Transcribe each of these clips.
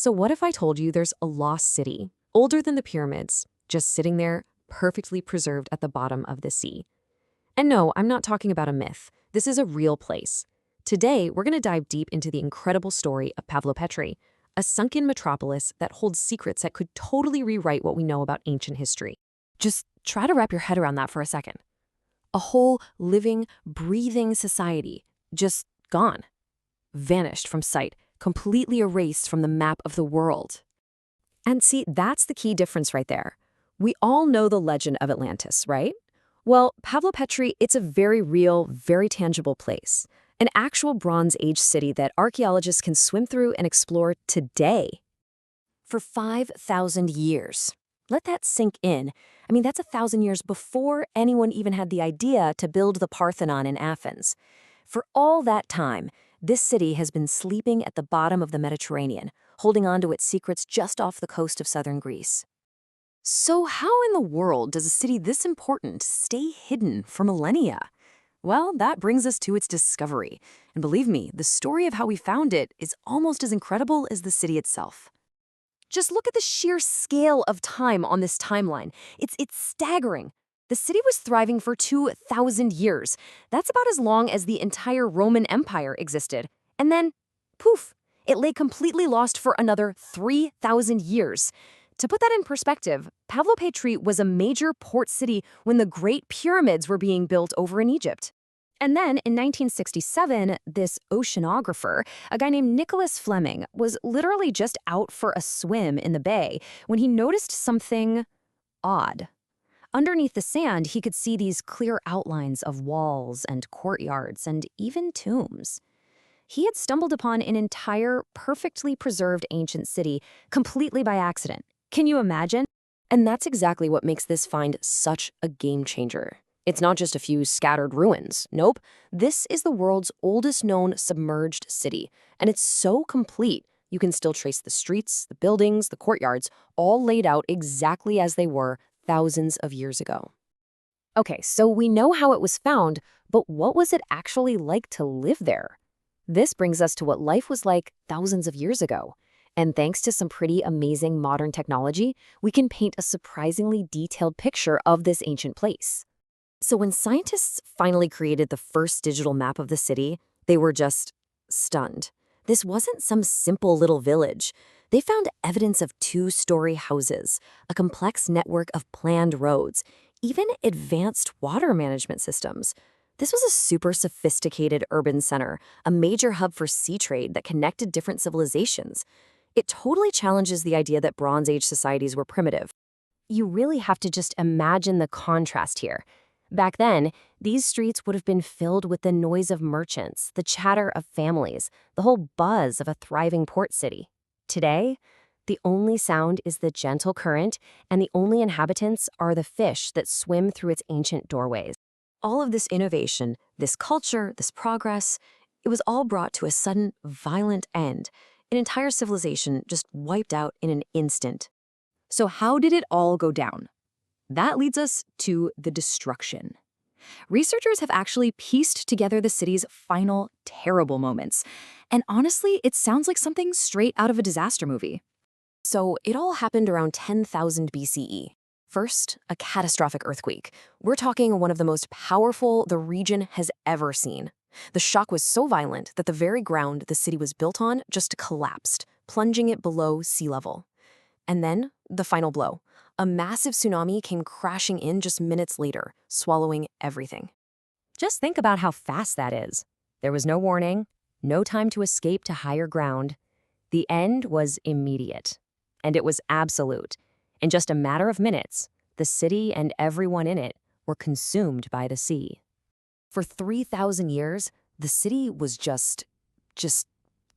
So what if I told you there's a lost city, older than the pyramids, just sitting there, perfectly preserved at the bottom of the sea? And no, I'm not talking about a myth. This is a real place. Today, we're going to dive deep into the incredible story of Pavlopetri, a sunken metropolis that holds secrets that could totally rewrite what we know about ancient history. Just try to wrap your head around that for a second. A whole living, breathing society, just gone. Vanished from sight, completely erased from the map of the world. And see, that's the key difference right there. We all know the legend of Atlantis, right? Well, Pavlopetri, it's a very real, very tangible place. An actual Bronze Age city that archaeologists can swim through and explore today. For 5,000 years. Let that sink in. I mean, that's 1,000 years before anyone even had the idea to build the Parthenon in Athens. For all that time, this city has been sleeping at the bottom of the Mediterranean, holding on to its secrets just off the coast of southern Greece. So how in the world does a city this important stay hidden for millennia? Well, that brings us to its discovery. And believe me, the story of how we found it is almost as incredible as the city itself. Just look at the sheer scale of time on this timeline. It's staggering. The city was thriving for 2,000 years. That's about as long as the entire Roman Empire existed. And then, poof, it lay completely lost for another 3,000 years. To put that in perspective, Pavlopetri was a major port city when the Great Pyramids were being built over in Egypt. And then, in 1967, this oceanographer, a guy named Nicholas Fleming, was literally just out for a swim in the bay when he noticed something odd. Underneath the sand, he could see these clear outlines of walls and courtyards and even tombs. He had stumbled upon an entire, perfectly preserved ancient city completely by accident. Can you imagine? And that's exactly what makes this find such a game changer. It's not just a few scattered ruins. Nope, this is the world's oldest known submerged city, and it's so complete you can still trace the streets, the buildings, the courtyards, all laid out exactly as they were thousands of years ago. Okay, so we know how it was found, but what was it actually like to live there? This brings us to what life was like thousands of years ago. And thanks to some pretty amazing modern technology, we can paint a surprisingly detailed picture of this ancient place. So when scientists finally created the first digital map of the city, they were just stunned. This wasn't some simple little village. They found evidence of two-story houses, a complex network of planned roads, even advanced water management systems. This was a super sophisticated urban center, a major hub for sea trade that connected different civilizations. It totally challenges the idea that Bronze Age societies were primitive. You really have to just imagine the contrast here. Back then, these streets would have been filled with the noise of merchants, the chatter of families, the whole buzz of a thriving port city. Today, the only sound is the gentle current, and the only inhabitants are the fish that swim through its ancient doorways. All of this innovation, this culture, this progress, it was all brought to a sudden, violent end. An entire civilization just wiped out in an instant. So how did it all go down? That leads us to the destruction. Researchers have actually pieced together the city's final terrible moments. And honestly, it sounds like something straight out of a disaster movie. So it all happened around 10,000 BCE. First, a catastrophic earthquake. We're talking one of the most powerful the region has ever seen. The shock was so violent that the very ground the city was built on just collapsed, plunging it below sea level. And then, the final blow. A massive tsunami came crashing in just minutes later, swallowing everything. Just think about how fast that is. There was no warning, no time to escape to higher ground. The end was immediate, and it was absolute. In just a matter of minutes, the city and everyone in it were consumed by the sea. For 3,000 years, the city was just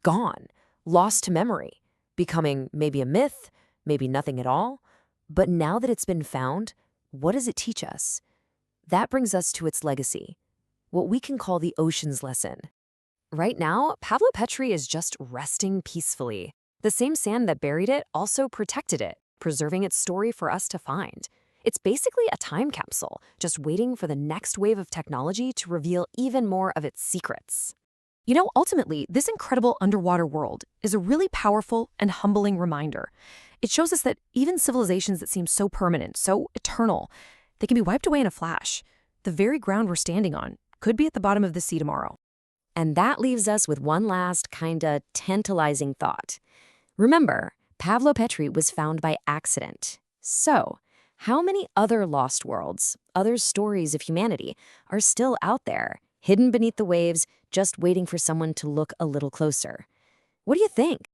gone, lost to memory, becoming maybe a myth, maybe nothing at all. But now that it's been found, what does it teach us? That brings us to its legacy, what we can call the ocean's lesson. Right now, Pavlopetri is just resting peacefully. The same sand that buried it also protected it, preserving its story for us to find. It's basically a time capsule, just waiting for the next wave of technology to reveal even more of its secrets. Ultimately, this incredible underwater world is a really powerful and humbling reminder. It shows us that even civilizations that seem so permanent, so eternal, they can be wiped away in a flash. The very ground we're standing on could be at the bottom of the sea tomorrow. And that leaves us with one last kinda tantalizing thought. Remember, Pavlo Petri was found by accident. So, how many other lost worlds, other stories of humanity, are still out there, hidden beneath the waves, just waiting for someone to look a little closer? What do you think?